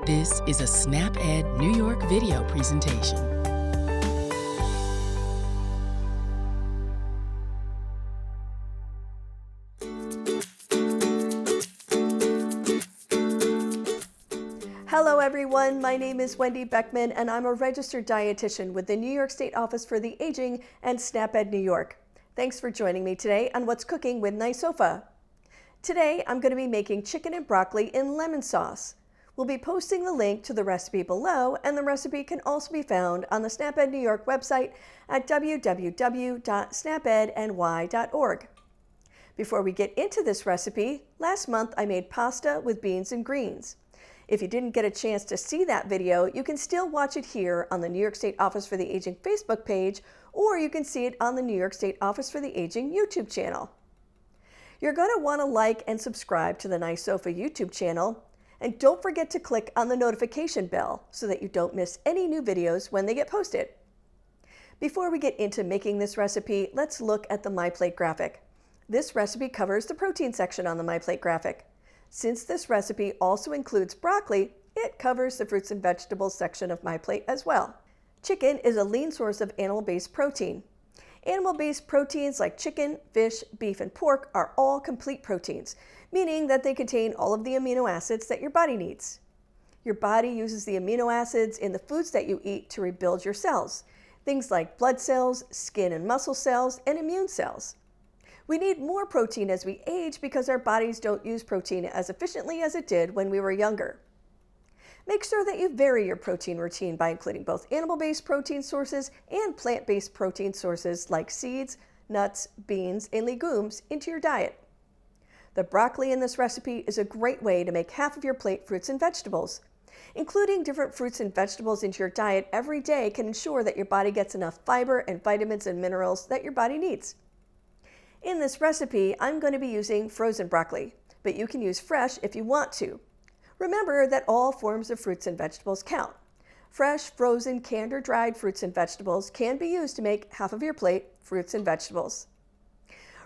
This is a SnapEd New York video presentation. Hello everyone, my name is Wendy Beckman and I'm a registered dietitian with the New York State Office for the Aging and SnapEd New York. Thanks for joining me today on What's Cooking with NYSOFA. Today I'm going to be making chicken and broccoli in lemon sauce. We'll be posting the link to the recipe below, and the recipe can also be found on the SnapEd New York website at www.snapedny.org. Before we get into this recipe, last month I made pasta with beans and greens. If you didn't get a chance to see that video, you can still watch it here on the New York State Office for the Aging Facebook page, or you can see it on the New York State Office for the Aging YouTube channel. You're going to want to like and subscribe to the NYSOFA YouTube channel, and don't forget to click on the notification bell so that you don't miss any new videos when they get posted. Before we get into making this recipe, let's look at the My Plate graphic. This recipe covers the protein section on the My Plate graphic. Since this recipe also includes broccoli, it covers the fruits and vegetables section of My Plate as well. Chicken is a lean source of animal-based protein. Animal-based proteins like chicken, fish, beef, and pork are all complete proteins, meaning that they contain all of the amino acids that your body needs. Your body uses the amino acids in the foods that you eat to rebuild your cells, things like blood cells, skin and muscle cells, and immune cells. We need more protein as we age because our bodies don't use protein as efficiently as it did when we were younger. Make sure that you vary your protein routine by including both animal-based protein sources and plant-based protein sources like seeds, nuts, beans, and legumes into your diet. The broccoli in this recipe is a great way to make half of your plate fruits and vegetables. Including different fruits and vegetables into your diet every day can ensure that your body gets enough fiber and vitamins and minerals that your body needs. In this recipe, I'm going to be using frozen broccoli, but you can use fresh if you want to. Remember that all forms of fruits and vegetables count. Fresh, frozen, canned, or dried fruits and vegetables can be used to make half of your plate fruits and vegetables.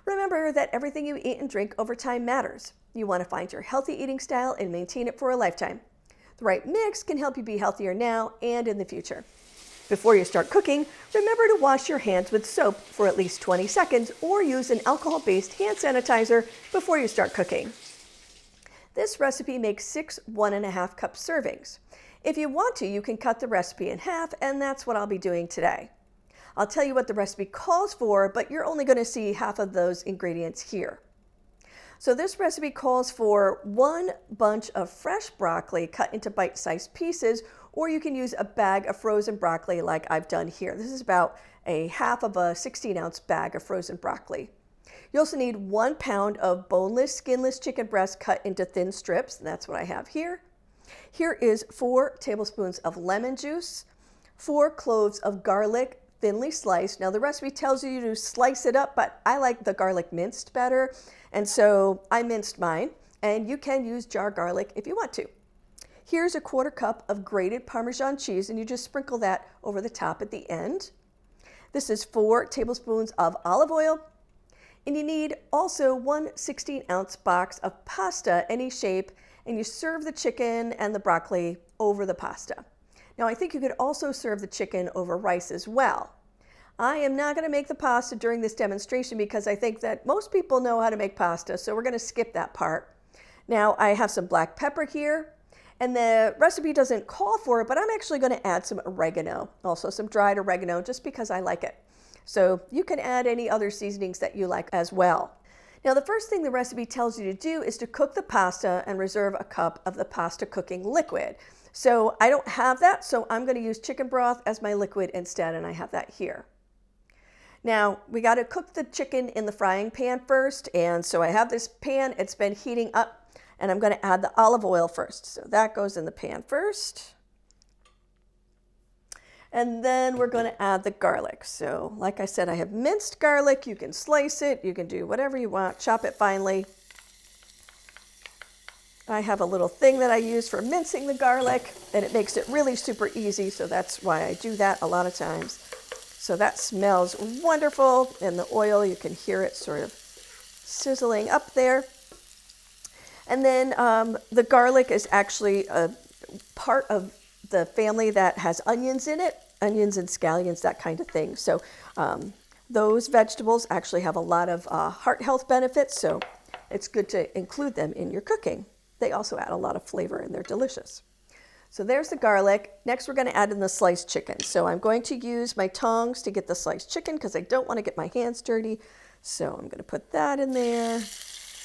Remember that everything you eat and drink over time matters. You want to find your healthy eating style and maintain it for a lifetime. The right mix can help you be healthier now and in the future. Before you start cooking, remember to wash your hands with soap for at least 20 seconds or use an alcohol-based hand sanitizer before you start cooking. This recipe makes 6 1.5 cup servings. If you want to, you can cut the recipe in half, and that's what I'll be doing today. I'll tell you what the recipe calls for, but you're only going to see half of those ingredients here. So this recipe calls for 1 bunch of fresh broccoli cut into bite-sized pieces, or you can use a bag of frozen broccoli like I've done here. This is about a half of a 16-ounce bag of frozen broccoli. You also need 1 pound of boneless, skinless chicken breast cut into thin strips, and that's what I have here. Here is 4 tablespoons of lemon juice, 4 cloves of garlic, thinly sliced. Now the recipe tells you to slice it up, but I like the garlic minced better, and so I minced mine, and you can use jar garlic if you want to. Here's a 1/4 cup of grated Parmesan cheese, and you just sprinkle that over the top at the end. This is 4 tablespoons of olive oil, and you need also 1 16-ounce box of pasta, any shape, and you serve the chicken and the broccoli over the pasta. Now I think you could also serve the chicken over rice as well. I am not going to make the pasta during this demonstration because I think that most people know how to make pasta, so we're going to skip that part. Now I have some black pepper here, and the recipe doesn't call for it, but I'm actually going to add some oregano, also some dried oregano, just because I like it. So you can add any other seasonings that you like as well. Now the first thing the recipe tells you to do is to cook the pasta and reserve a cup of the pasta cooking liquid. So I don't have that, so I'm going to use chicken broth as my liquid instead, and I have that here. Now we got to cook the chicken in the frying pan first, and so I have this pan, it's been heating up, and I'm going to add the olive oil first. So that goes in the pan first. And then we're going to add the garlic. So like I said, I have minced garlic. You can slice it, you can do whatever you want, chop it finely. I have a little thing that I use for mincing the garlic, and it makes it really super easy, so that's why I do that a lot of times. So that smells wonderful, and the oil, you can hear it sort of sizzling up there. And then the garlic is actually part of the family that has onions in it, onions and scallions, that kind of thing. So those vegetables actually have a lot of heart health benefits, so it's good to include them in your cooking. They also add a lot of flavor and they're delicious. So there's the garlic. Next, we're going to add in the sliced chicken. So I'm going to use my tongs to get the sliced chicken because I don't want to get my hands dirty. So I'm going to put that in there.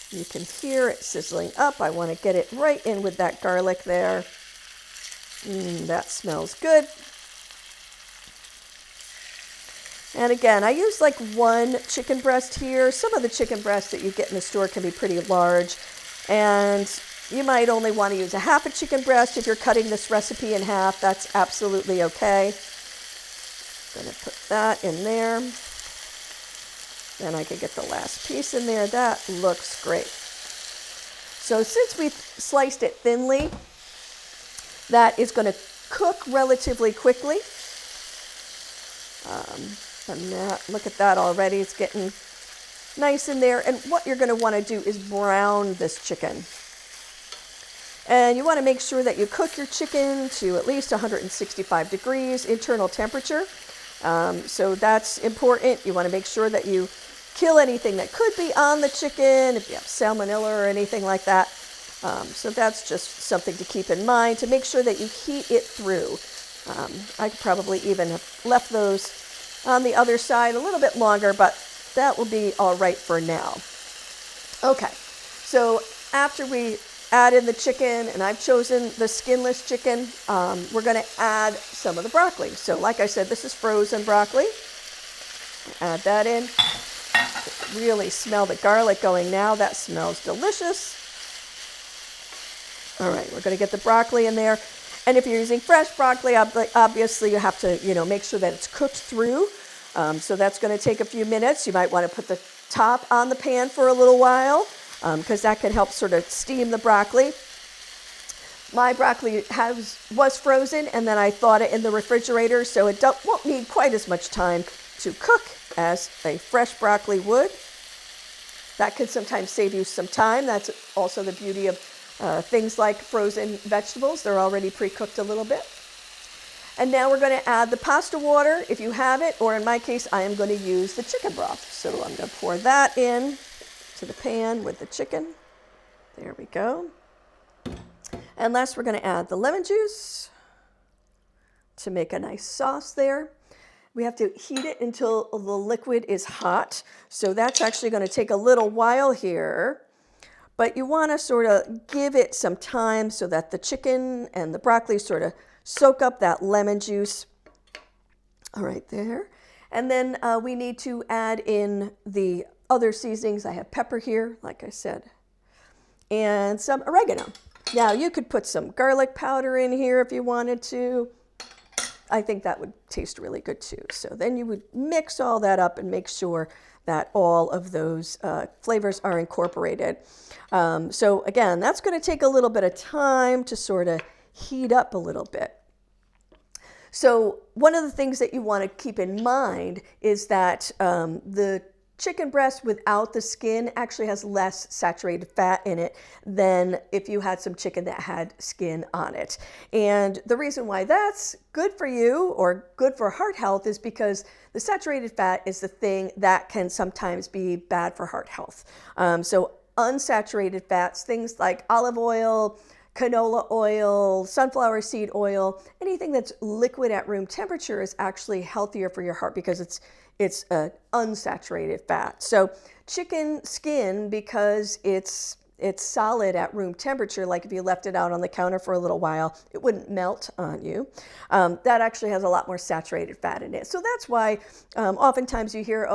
You can hear it sizzling up. I want to get it right in with that garlic there. That smells good. And again, I use like one chicken breast here. Some of the chicken breasts that you get in the store can be pretty large. And you might only want to use a half a chicken breast if you're cutting this recipe in half. That's absolutely okay. I'm going to put that in there. Then I can get the last piece in there. That looks great. So since we've sliced it thinly, that is going to cook relatively quickly. And look at that already. It's getting nice in there. And what you're going to want to do is brown this chicken. And you want to make sure that you cook your chicken to at least 165 degrees internal temperature. So that's important. You want to make sure that you kill anything that could be on the chicken, if you have salmonella or anything like that. So that's just something to keep in mind, to make sure that you heat it through. I could probably even have left those on the other side a little bit longer, but that will be all right for now. Okay, so after we add in the chicken, and I've chosen the skinless chicken, we're going to add some of the broccoli. So like I said, this is frozen broccoli. Add that in. Really smell the garlic going now. That smells delicious. All right, we're going to get the broccoli in there. And if you're using fresh broccoli, obviously you have to, make sure that it's cooked through. So that's going to take a few minutes. You might want to put the top on the pan for a little while, because that can help sort of steam the broccoli. My broccoli was frozen, and then I thawed it in the refrigerator, so it won't need quite as much time to cook as a fresh broccoli would. That can sometimes save you some time. That's also the beauty of things like frozen vegetables. They're already pre-cooked a little bit. And now we're going to add the pasta water if you have it, or in my case, I am going to use the chicken broth. So I'm going to pour that in to the pan with the chicken. There we go. And last, we're going to add the lemon juice to make a nice sauce there. We have to heat it until the liquid is hot. So that's actually going to take a little while here. But you want to sort of give it some time so that the chicken and the broccoli sort of soak up that lemon juice. All right, there. And then we need to add in the other seasonings. I have pepper here, like I said, and some oregano. Now, you could put some garlic powder in here if you wanted to. I think that would taste really good too. So then you would mix all that up and make sure that all of those flavors are incorporated. So again, that's going to take a little bit of time to sort of heat up a little bit. So one of the things that you want to keep in mind is that the chicken breast without the skin actually has less saturated fat in it than if you had some chicken that had skin on it. And the reason why that's good for you or good for heart health is because the saturated fat is the thing that can sometimes be bad for heart health. So unsaturated fats, things like olive oil, canola oil, sunflower seed oil, anything that's liquid at room temperature is actually healthier for your heart because it's an unsaturated fat. So chicken skin, because it's solid at room temperature, like if you left it out on the counter for a little while, it wouldn't melt on you. That actually has a lot more saturated fat in it. So that's why oftentimes you hear,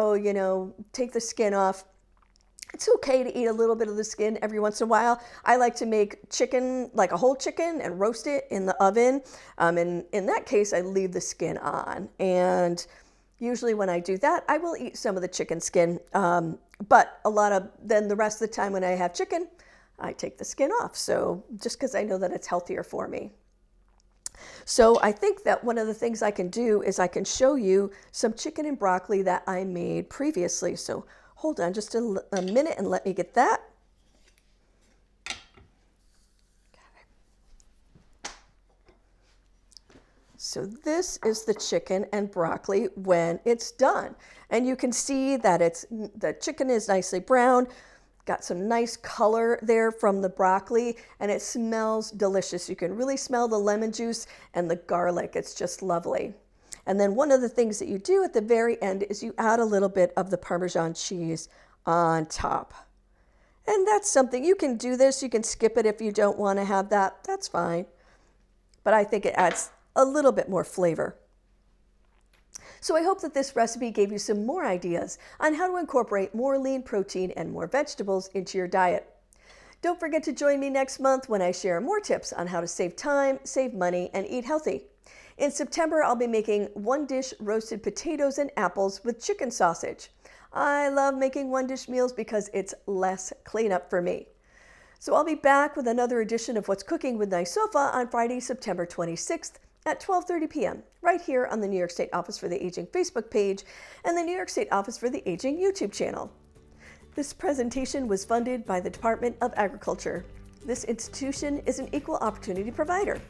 take the skin off. It's okay to eat a little bit of the skin every once in a while. I like to make chicken, like a whole chicken, and roast it in the oven. And in that case, I leave the skin on. And usually when I do that, I will eat some of the chicken skin. But then the rest of the time when I have chicken, I take the skin off. So just because I know that it's healthier for me. So I think that one of the things I can do is I can show you some chicken and broccoli that I made previously. So hold on just a minute and let me get that. So this is the chicken and broccoli when it's done. And you can see that the chicken is nicely brown, got some nice color there from the broccoli, and it smells delicious. You can really smell the lemon juice and the garlic. It's just lovely. And then one of the things that you do at the very end is you add a little bit of the Parmesan cheese on top. And that's something, you can do this, you can skip it if you don't want to have that, that's fine. But I think it adds a little bit more flavor. So I hope that this recipe gave you some more ideas on how to incorporate more lean protein and more vegetables into your diet. Don't forget to join me next month when I share more tips on how to save time, save money, and eat healthy. In September, I'll be making one-dish roasted potatoes and apples with chicken sausage. I love making one-dish meals because it's less cleanup for me. So I'll be back with another edition of What's Cooking with NYSOFA on Friday, September 26th at 12:30 p.m. right here on the New York State Office for the Aging Facebook page and the New York State Office for the Aging YouTube channel. This presentation was funded by the Department of Agriculture. This institution is an equal opportunity provider.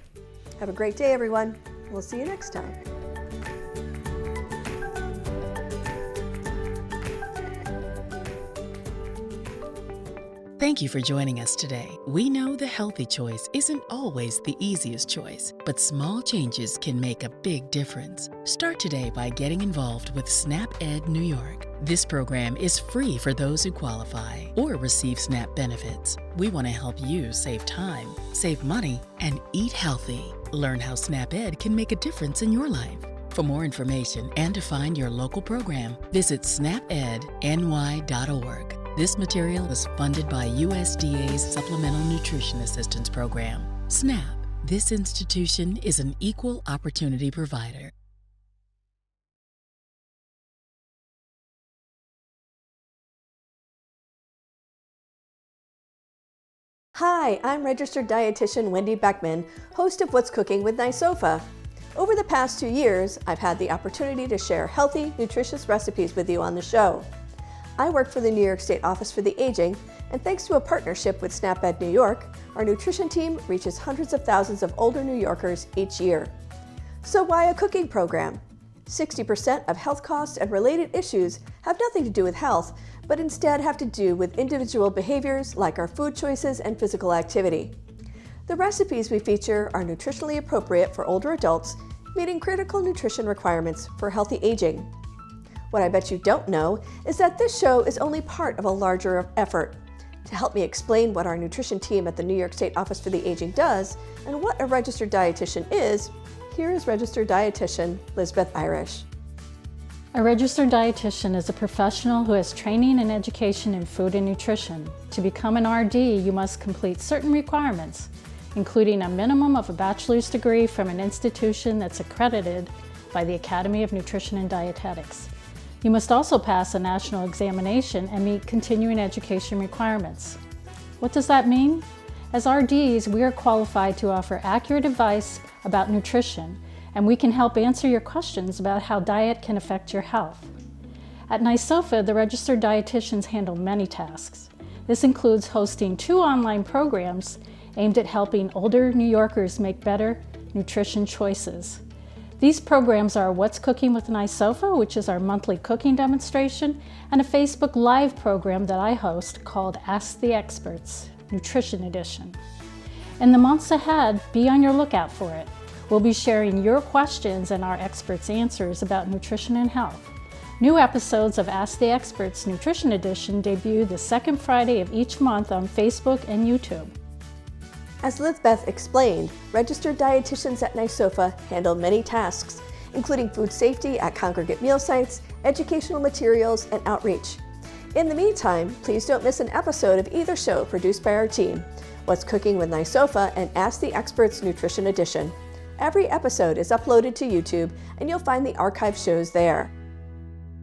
Have a great day, everyone. We'll see you next time. Thank you for joining us today. We know the healthy choice isn't always the easiest choice, but small changes can make a big difference. Start today by getting involved with SNAP-Ed New York. This program is free for those who qualify or receive SNAP benefits. We want to help you save time, save money, and eat healthy. Learn how SNAP-Ed can make a difference in your life. For more information and to find your local program, visit snapedny.org. This material is funded by USDA's Supplemental Nutrition Assistance Program. SNAP. This institution is an equal opportunity provider. Hi, I'm registered dietitian Wendy Beckman, host of What's Cooking with NYSOFA. Over the past 2 years, I've had the opportunity to share healthy, nutritious recipes with you on the show. I work for the New York State Office for the Aging, and thanks to a partnership with SNAP-Ed New York, our nutrition team reaches hundreds of thousands of older New Yorkers each year. So why a cooking program? 60% of health costs and related issues have nothing to do with health, but instead have to do with individual behaviors like our food choices and physical activity. The recipes we feature are nutritionally appropriate for older adults, meeting critical nutrition requirements for healthy aging. What I bet you don't know is that this show is only part of a larger effort. To help me explain what our nutrition team at the New York State Office for the Aging does and what a registered dietitian is, here is registered dietitian Lisbeth Irish. A registered dietitian is a professional who has training and education in food and nutrition. To become an RD, you must complete certain requirements, including a minimum of a bachelor's degree from an institution that's accredited by the Academy of Nutrition and Dietetics. You must also pass a national examination and meet continuing education requirements. What does that mean? As RDs, we are qualified to offer accurate advice about nutrition, and we can help answer your questions about how diet can affect your health. At NYSOFA, the registered dietitians handle many tasks. This includes hosting 2 online programs aimed at helping older New Yorkers make better nutrition choices. These programs are What's Cooking with NYSOFA, which is our monthly cooking demonstration, and a Facebook Live program that I host called Ask the Experts, Nutrition Edition. In the months ahead, be on your lookout for it. We'll be sharing your questions and our experts' answers about nutrition and health. New episodes of Ask the Experts Nutrition Edition debut the second Friday of each month on Facebook and YouTube. As Lisbeth explained, registered dietitians at NYSOFA handle many tasks, including food safety at congregate meal sites, educational materials, and outreach. In the meantime, please don't miss an episode of either show produced by our team, What's Cooking with NYSOFA and Ask the Experts Nutrition Edition. Every episode is uploaded to YouTube, and you'll find the archive shows there.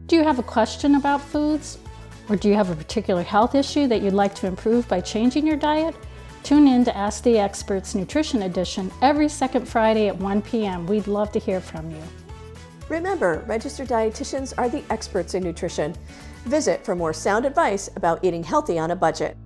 Do you have a question about foods? Or do you have a particular health issue that you'd like to improve by changing your diet? Tune in to Ask the Experts Nutrition Edition every second Friday at 1 p.m. We'd love to hear from you. Remember, registered dietitians are the experts in nutrition. Visit for more sound advice about eating healthy on a budget.